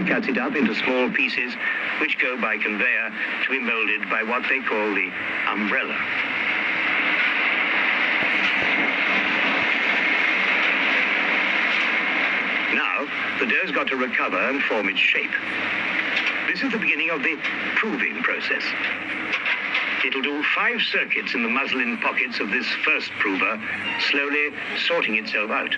baker cuts it up into small pieces, which go by conveyor to be molded by what they call the umbrella. Now, the dough's got to recover and form its shape. This is the beginning of the proving process. It'll do 5 circuits in the muslin pockets of this first prover, slowly sorting itself out.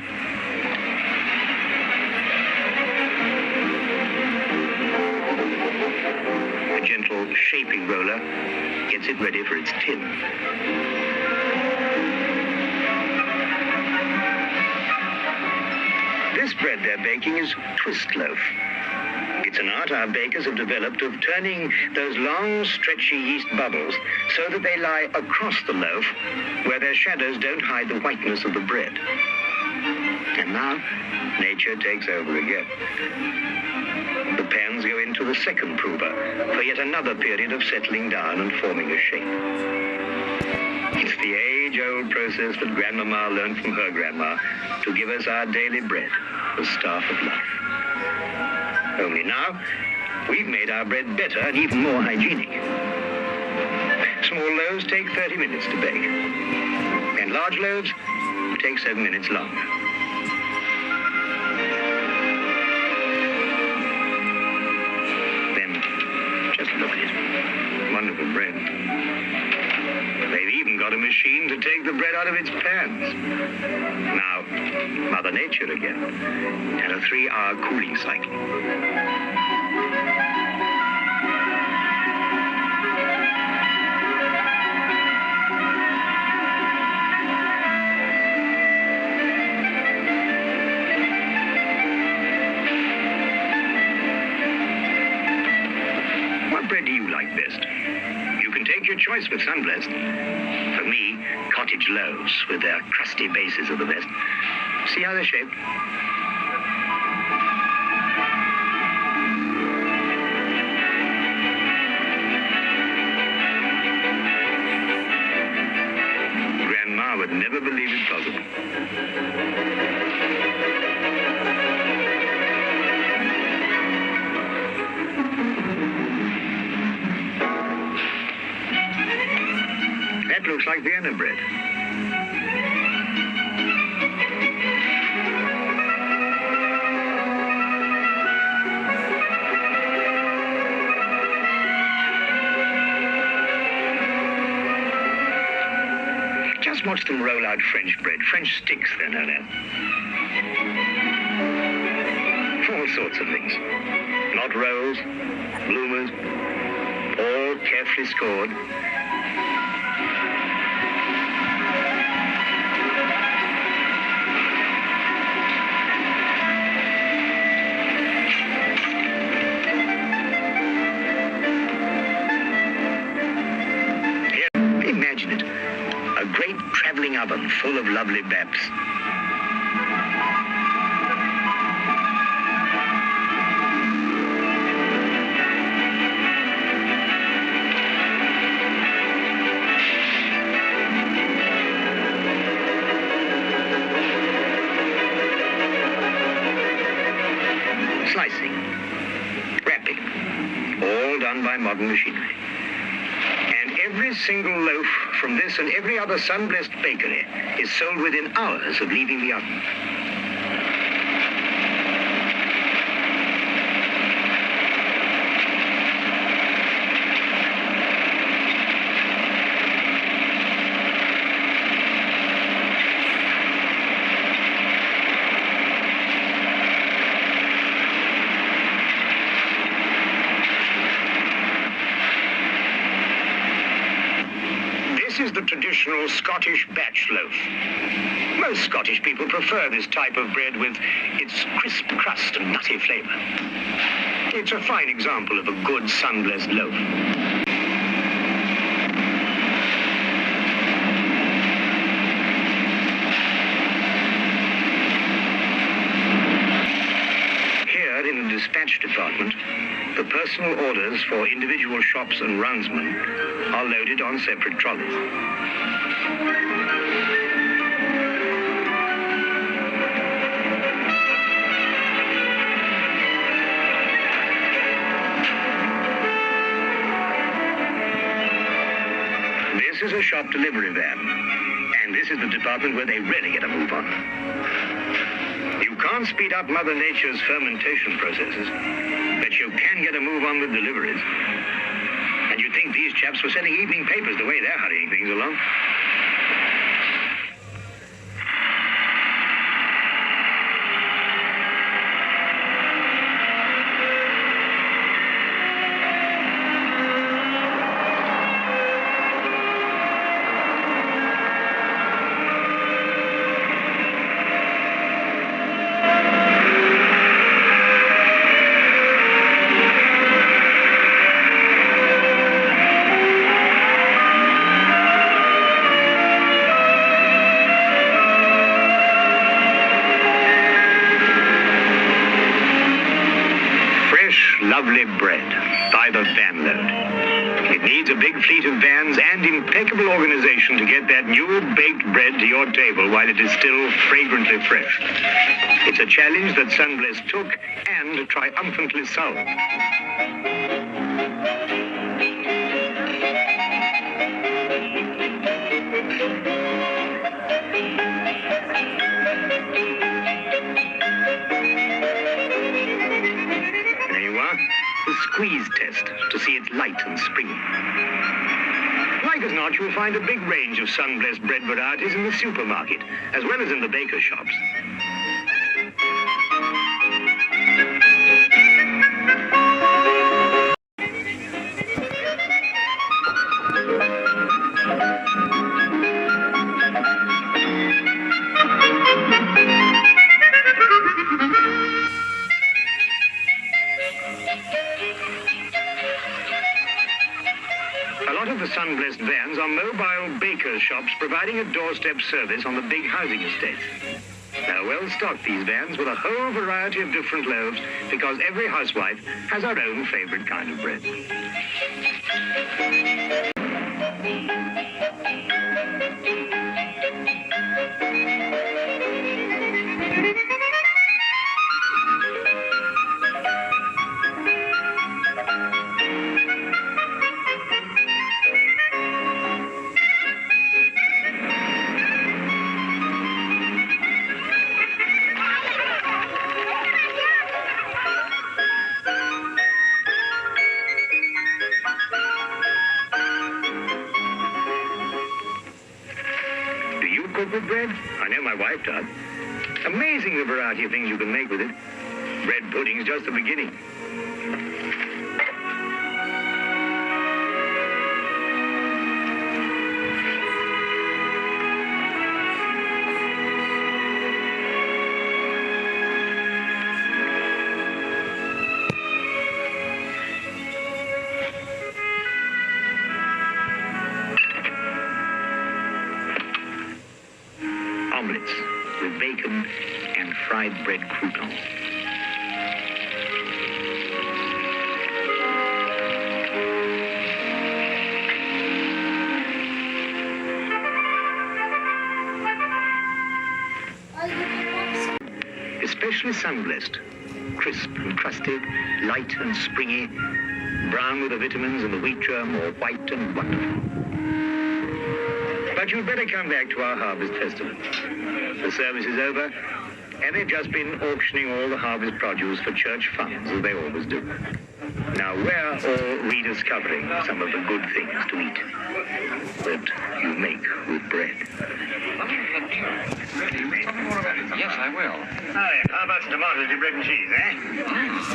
A gentle shaping roller gets it ready for its tin. This bread they're baking is twist loaf. It's an art our bakers have developed of turning those long, stretchy yeast bubbles so that they lie across the loaf where their shadows don't hide the whiteness of the bread. And now, nature takes over again. The pans go into the second prover for yet another period of settling down and forming a shape. It's the age-old process that Grandmama learned from her grandma to give us our daily bread, the staff of life. Only now, we've made our bread better and even more hygienic. Small loaves take 30 minutes to bake, and large loaves take 7 minutes longer. Then, just look at it. Wonderful bread. They've even got a machine to take the bread out of its pans. Now, Mother Nature again, and a 3-hour cooling cycle. What bread do you like best? You can take your choice with Sunblest. For me, cottage loaves with their crusty bases are the best. See how they're shaped? Grandma would never believe it possible. That looks like Vienna bread. Just watch them roll out French bread. French sticks, they're known as. All sorts of things. Knot rolls, bloomers, all carefully scored. Imagine it. A great traveling oven full of lovely babs. Slicing, wrapping, all done by modern machinery. And every single loaf from this and every other Sunblest bakery is sold within hours of leaving the oven. This is the traditional Scottish batch loaf. Most Scottish people prefer this type of bread with its crisp crust and nutty flavor. It's a fine example of a good Sunblest loaf. Here in the dispatch department, the personal orders for individual shops and roundsmen are loaded on separate trolleys. shop delivery van. And this is the department where they really get a move on. You can't speed up Mother Nature's fermentation processes, but you can get a move on with deliveries. And you'd think these chaps were selling evening papers the way they're hurrying things along. Lovely bread by the van load. It needs a big fleet of vans and impeccable organization to get that new baked bread to your table while it is still fragrantly fresh. It's a challenge that Sunblest took and triumphantly solved. The squeeze test to see it's light and springy. Like as not, you'll find a big range of Sunblest bread varieties in the supermarket, as well as in the baker shops. A lot of the Sunblest vans are mobile baker shops providing a doorstep service on the big housing estates. They're well stocked, these vans, with a whole variety of different loaves because every housewife has her own favorite kind of bread. Cook with bread? I know my wife does. Amazing the variety of things you can make with it. Bread pudding's just the beginning. Omelets with bacon and fried bread croutons. Especially Sunblest. Crisp and crusty, light and springy, brown with the vitamins and the wheat germ, or white and wonderful. But you'd better come back to our Harvest Festival. The service is over, and they've just been auctioning all the harvest produce for church funds, as they always do. Now we're all rediscovering some of the good things to eat that you make with bread. Yes, I will. Oh, yeah. How about some tomatoes and bread and cheese, eh?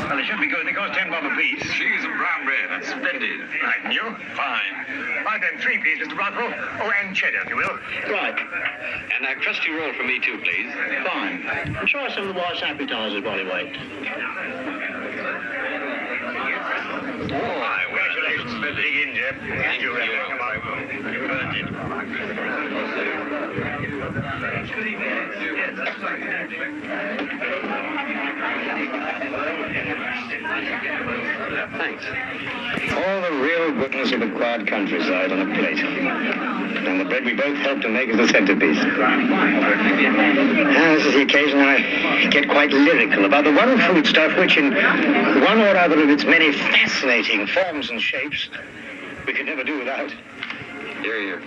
Well, they should be good. They cost 10 bob a piece. Cheese and brown bread. That's splendid. Right, and you? Fine. Right then, 3, please, Mr. Rothwell. Oh, and cheddar, if you will. Right. And a crusty roll for me too, please. Fine. And try some of the wife's appetizers while you wait. Oh, my, congratulations. Dig in, Jeb. Thank you. Come on. You earned it. Thanks. All the real goodness of the quiet countryside on a plate. And the bread we both helped to make is the centerpiece. This is the occasion I get quite lyrical about the one food stuff which in one or other of its many fascinating forms and shapes we could never do without. Here, here.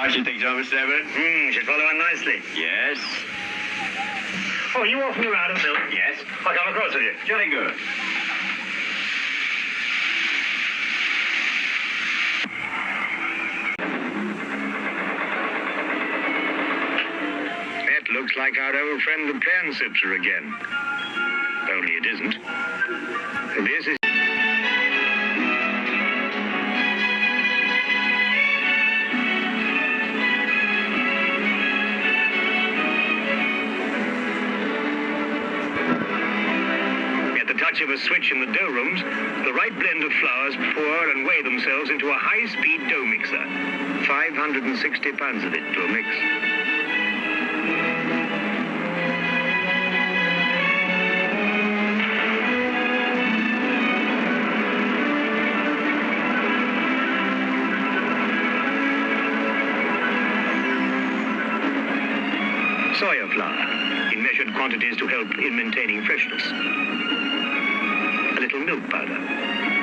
I should think so, Mr. Everett. Should follow on nicely. Yes. Oh, you walking around and milk? Yes. I come across with you. Jolly good. That looks like our old friend the plansipser again. Only it isn't. This is... At the touch of a switch in the dough rooms, the right blend of flours pour and weigh themselves into a high-speed dough mixer. 560 pounds of it to a mix. Soya flour, in measured quantities to help in maintaining freshness. A little milk powder.